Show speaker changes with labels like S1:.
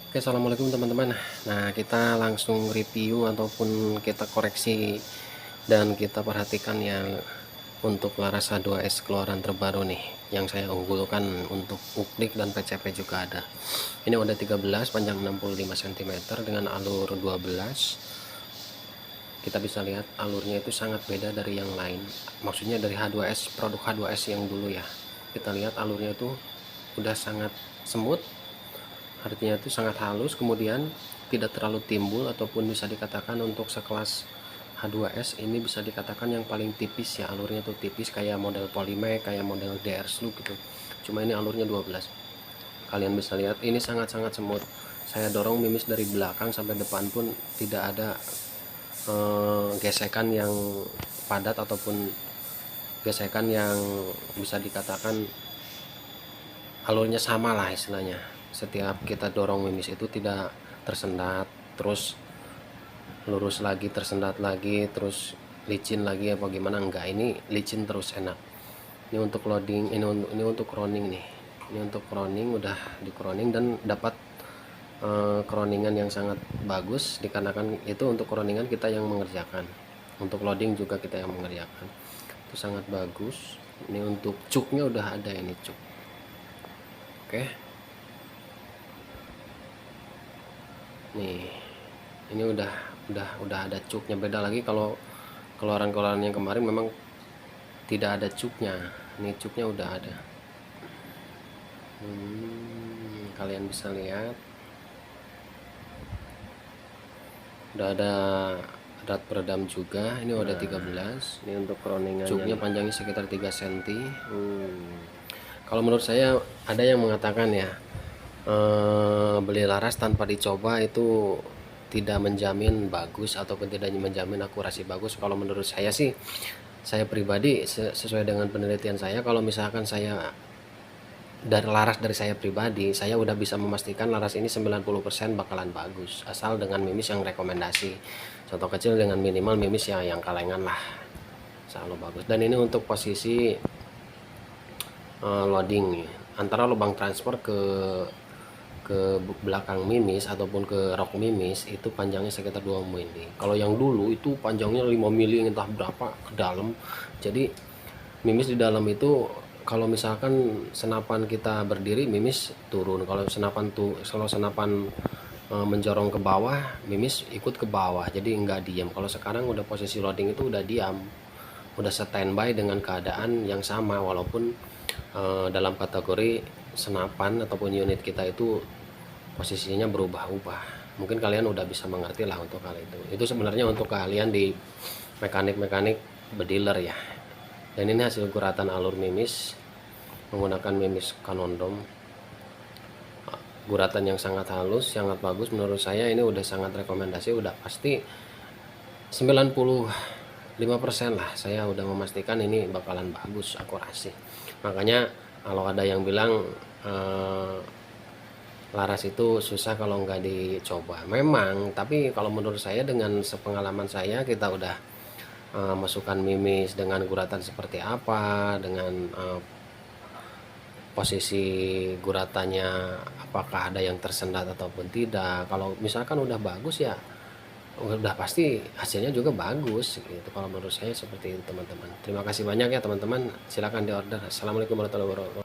S1: Oke, assalamualaikum teman-teman. Nah, kita langsung review ataupun kita koreksi dan kita perhatikan ya untuk Laras H2S keluaran terbaru nih, yang saya unggulkan untuk uklik dan PCP juga ada. Ini udah 13, panjang 65 cm dengan alur 12. Kita bisa lihat alurnya itu sangat beda dari yang lain. Maksudnya dari H2S, produk H2S yang dulu ya. Kita lihat alurnya itu udah sangat semut, artinya itu sangat halus, kemudian tidak terlalu timbul, ataupun bisa dikatakan untuk sekelas H2S ini bisa dikatakan yang paling tipis ya, alurnya tuh tipis kayak model Polymac, kayak model DR Slug gitu. Cuma ini alurnya 12. Kalian bisa lihat ini sangat-sangat semut. Saya dorong mimis dari belakang sampai depan pun tidak ada gesekan yang padat ataupun gesekan yang bisa dikatakan alurnya sama lah istilahnya. Setiap kita dorong mimis itu tidak tersendat, terus lurus lagi, tersendat lagi, terus licin lagi apa gimana, enggak, ini licin terus, enak. Ini untuk loading, ini untuk crowning nih. Ini untuk crowning, udah di crowning dan dapat crowningan yang sangat bagus, dikarenakan itu untuk crowningan kita yang mengerjakan. Untuk loading juga kita yang mengerjakan. Itu sangat bagus. Ini untuk cuknya udah ada, ini cuk. Oke. Nih, ini udah ada cuknya. Beda lagi kalau keluaran yang kemarin memang tidak ada cuknya. Ini cuknya udah ada. Kalian bisa lihat udah ada adat peredam juga. Ini udah 13. Ini untuk crowningannya, cuknya panjangnya sekitar 3 cm. Kalau menurut saya ada yang mengatakan ya, beli Laras tanpa dicoba itu tidak menjamin bagus ataupun tidak menjamin akurasi bagus. Kalau menurut saya sih, saya pribadi sesuai dengan penelitian saya, kalau misalkan saya dari Laras dari saya pribadi, saya udah bisa memastikan Laras ini 90% bakalan bagus, asal dengan mimis yang rekomendasi. Contoh kecil dengan minimal mimis ya yang kalengan lah, selalu bagus. Dan ini untuk posisi loading antara lubang transfer ke belakang mimis ataupun ke rok mimis itu panjangnya sekitar 2 mili. Kalau yang dulu itu panjangnya 5 mili entah berapa ke dalam. Jadi mimis di dalam itu kalau misalkan senapan kita berdiri, mimis turun. Kalau senapan menjorong ke bawah, mimis ikut ke bawah. Jadi nggak diam. Kalau sekarang udah posisi loading itu udah diam, udah standby dengan keadaan yang sama, walaupun dalam kategori senapan ataupun unit kita itu posisinya berubah-ubah. Mungkin kalian udah bisa mengerti lah untuk hal itu. Itu sebenarnya untuk kalian di mekanik-mekanik bediler ya. Dan ini hasil guratan alur mimis menggunakan mimis Canondom. Guratan yang sangat halus, sangat bagus menurut saya. Ini udah sangat rekomendasi, udah pasti 95% lah saya udah memastikan ini bakalan bagus akurasi. Makanya kalau ada yang bilang Laras itu susah kalau nggak dicoba, memang, tapi kalau menurut saya dengan sepengalaman saya, kita udah masukkan mimis dengan guratan seperti apa, dengan posisi guratannya apakah ada yang tersendat ataupun tidak. Kalau misalkan udah bagus ya udah pasti hasilnya juga bagus gitu. Kalau menurut saya seperti itu teman-teman. Terima kasih banyak ya teman-teman, silakan diorder. Assalamualaikum warahmatullahi wabarakatuh.